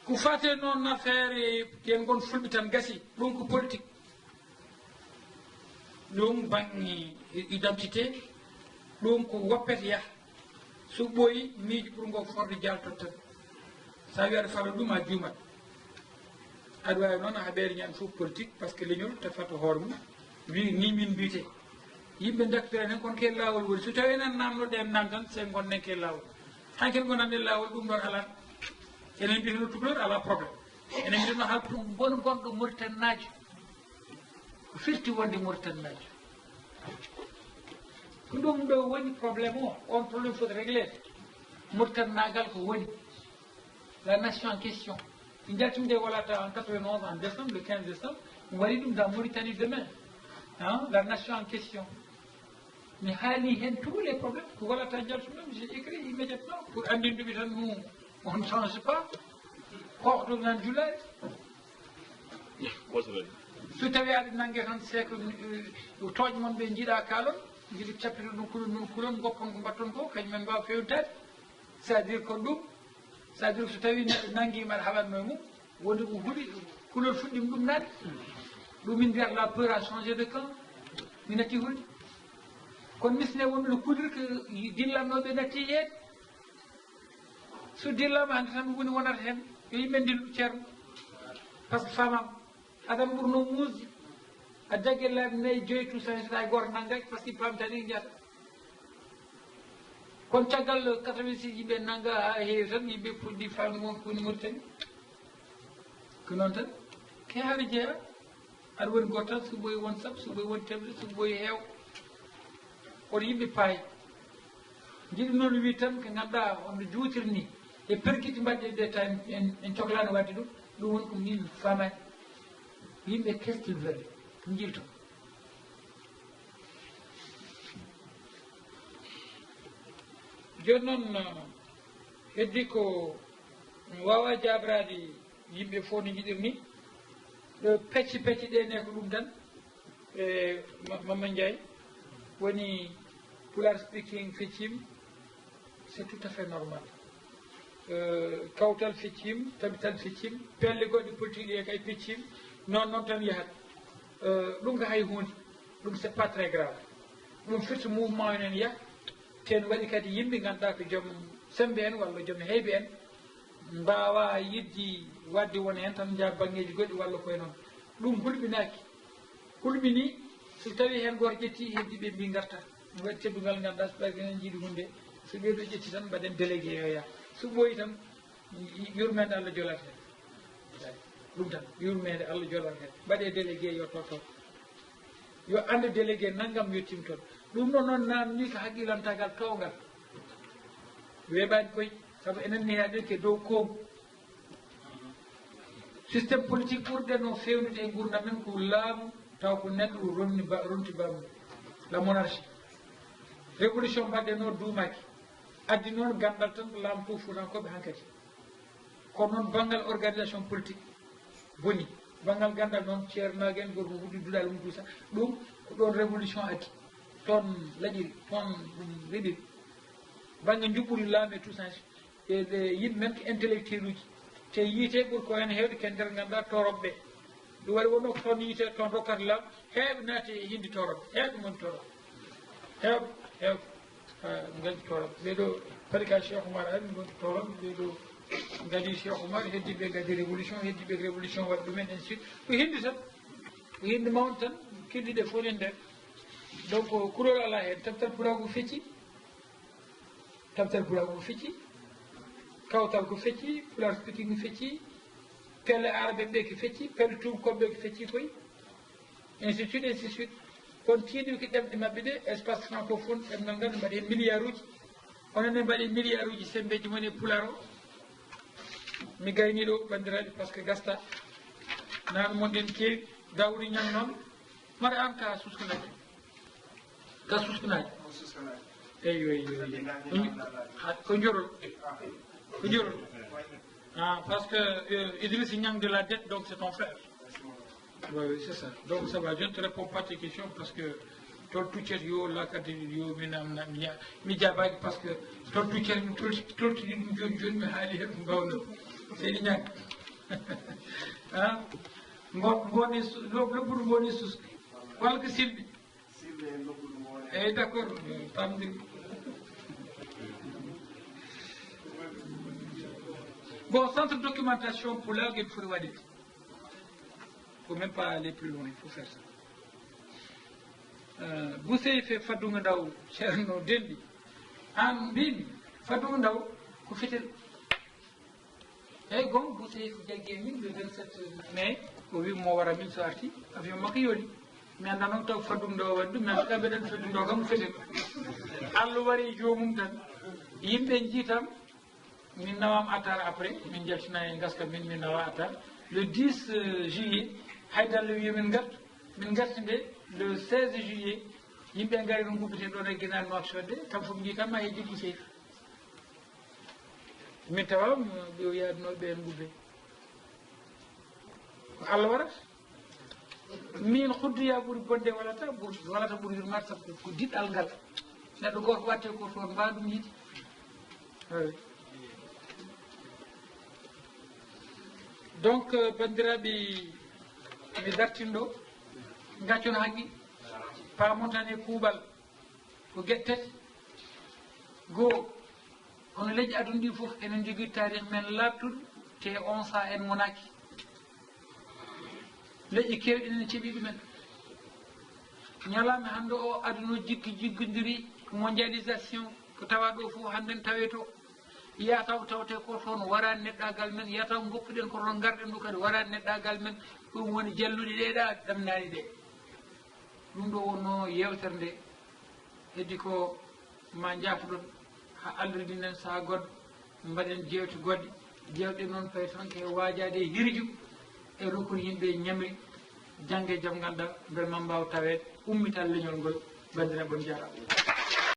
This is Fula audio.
ku fate non affaire ken gon fulɓe tan gasi ɗum ko politique ɗum bangi identité ɗum ko woppete yaha so ɓooyi miiji ɓurgo forde jaltot tan sa wi aɗa fala ɗum a juumat aɗa wawi noon a haɓere ñan fof politique par ce que leñol tefata hoore mum wi ni min mbiyete yimɓe daktiran hen kono ke lawol woni so tawi enen namdoɗen nan tan se gonnen ke lawol hanken gonande lawol ɗum ɗon ala enen mbiyeteno tukulor ala probléme enen mbiyeteno haal ɗum bon gonɗo mauritannajo ko firti wonde mauritannajo ko ɗum ɗo woni probléme o on probléme foti réglé mauritannagal ko woni la nation en question in jaltumde walata en 91 en décembre le 15 décembre mi waɗi ɗum dans Mauritanie demain la nation en question mi haali hen tous les problèmes ko walata jaltumɗum j'ai écrit immédiatement pour andinduɓe tan nous on ne change pas hoɗum nan julade so tawi aɗa nangue tan seko tooƴ mon ɓe jiiɗa kaalon jiiɗi cappita ɗum kulon goppon ko mbatton ko kañumen mbawa fewnitade c' est à dire ko ɗum c' est à dire so tawi neɗɗo nanguima aɗa haɓatno e mum wonde ko huuɗi kulol fuɗɗima ɗum nade ɗum min mbiyata la peur a changé de camp mi natti hulde kono misne wonɓe no kuudir ko dillannoɓe natti heede so dillama hande tan woni wonata hen yo yimɓe dillu ceerno par ce que famam aɗan ɓurno muusde a jaggue laabi 4 5 tout ça so tawi goto nanggaki par ce que pamtani jiyata kono caggal 86 yimɓe nangga ha heewi tan yimɓe puɗɗi famde won ko woni Mauritanie ko noon tan ke haali jeeya aɗa woni goto tan so ɓooyi won sappo so ɓooyi won temedere so ɓooyi heew oto yimɓe paayi jiɗi noon wi tan ko ganduɗa onno juutir ni e perguiti mbaɗɗe ɗe taw en cohlano wadde ɗum woni ko min famani yimɓe qu'est ce qu'ils veulent jilto joni noon heddi ko wawa jabrade yimɓe fof no jiɗirni pecce ɗe ne ko ɗum tan e Mama Ndiaye woni pular speaking feccima c'est tout à fait normal kawtal feccima tabital feccima pelle goɗɗe politique ɗe kay feccima noon tan yahat ɗum ko hay hunde ɗum c'est pas très grave ɗum firti mouvement enen yaha ten waɗi kadi yimɓe ganduɗa ko joom sembe en walla joom heyɓe en mbawa yidde wadde won hen tan jaa banggueji goɗɗi walla koye noon ɗum hulɓini so tawi hen goto ƴetti heddiɓe mbi garta mi waɗi teddugal ganduɗa so tawi enen jiiɗi hunde so ɓeeɗo ƴetti tan mbaɗen délégué yo yaha so ɓooyi tan yurmede Allah jolat hen ɗum tan yurmede Allah jolat hen mbaɗe délégué yo toto yo ande délégué naggam yettima toon ɗum ɗo noon namni ko haqqilantagal kawgal weeɓani koye saabu enen ni haɗen ke dow koom systéme politique ɓurɗe no fewnude e gurdam men ko laamu taw ko neɗɗo ronti bamum la monarchie révolution mbaɗɗe noon duumaki addi noon gandal tan ko laamu fof fuutankoɓe hankkadi kono noon banggal organisation politique boni banggal gandal noon ceernague en gorko huɗi duɗal mum duusa ɗum ko ɗon révolution addi toon laƴiri toon ɗum reɓiri banggue juɓɓudi laamu e tout ça e yimɓe men ko intellectuel uji te yiite ɓuuri ko hen hewde ken nder ganduɗa toroɓɓe ɗum waɗi wonno ko toon yiite toon rokkata laamu heeɓe naati e hindi toroɓɓe heeɓe woni toroɓɓe heewɓe gañi toroɓɓe ɓeɗo kadi ka Cheikh Oumar ari gonti toroɓɓe ɓeɗo gadi Cheikh Oumar heddiɓe gadi révolution heddiɓe révolution waɗi ɗumen en suite ko hindi tan ko hindi mawde tan keddiɗe fof nen nder donc kurol ala hen tabtal pulago fecci tabtal pulago fecci kawtal ko fecci pular speaking ko fecci pelle arabe ɓe ko fecci pelle tubakoɓe ko fecci koye ainsi de suite kono tiiɗi ko ɗemɗe mabɓe ɗe espace francophone ɗemngal ngal ne mbaɗi hen milliard uji onon ne mbaɗi milliard uji sembeji mon e pular o mi gayniɗo bandiraɓe par ce que gasta nano monɗen keewi dawri ñang noon mbaɗa an ka suskanaji eyyi ko jorol parce que Idriss Niang de la dette donc c'est ton frère. Oui, c'est ça. Donc ça va, je ne te réponds pas à tes questions parce que ton tout yo la catégorie yo mi jabaki parce que ton tout mi tolti ɗum joni mi haali heɓe mbawno seydi Niang ngoni lobbudu ngoni susɗi walla ko silɓi eyyi d' accord tamdiri bon centre de documentation pour la gueɗe foti waɗide faut même pas aller plus loin il faut faire ça Boussey fe faddugo ndaw ceerno denɗi an mbimi faddugo ndaw ko fitel eyyi gon Boussey ko jaggue min le 27 mai o wi mo wara min so arti avion makko yooni mi anda noon taw faddugo ndaw waɗi ɗum mi anda mbeɗen faddugo ndaw kam fetel Allah wari jomum tan yimɓe jiitam min nawam atar après min jaltina e gaska min min nawa atar le 10 juillet haydalle wi min gartu min garti nde le 16 juillet yimɓe gari no gubbite ɗon e guinal noaksodde kam fof jii tan ma heddi Boussey min tawam ɓe o yaadinoɓe en gubbe ko Allah waɗata min hudduya ɓuuri bonde walata ɓuuri yurmade sabu ko diɗɗal ngal neɗɗo goto watte ko toon mba ɗum yiiɗi donc bandiraɓe mi dartinɗo gaccon haqqi paamon tan e kuuɓal ko gueɗe tati goo kono leƴƴi aduna ɗi fof enen jogui tarih men labtuɗo te on sa en monaki leƴƴi kewɗi ene ceeɓi ɗumen ñalama hande o aduna jiggi jiggodiri mondialisation ko tawa ɗo fof hande tawe to yataw tawte ko toon warani neɗɗagal men yataw goppuɗen ko toon garɗen ɗo kadi warani neɗɗagal men ɗum woni jalluɗe ɗeɗa ɗamnani ɗe ɗum ɗo wonno yewtere nde heddi ko ma jaafoɗon ha aldridinen saha goɗɗo mbaɗen jewte goɗɗe jewɗe noon fayi tan ke wajade hirju e rokkude yimɓe ñamri jangge jaam ngal ɗa beele ma mbaw tawede ummital leñol ngol bandiraɓe on jarama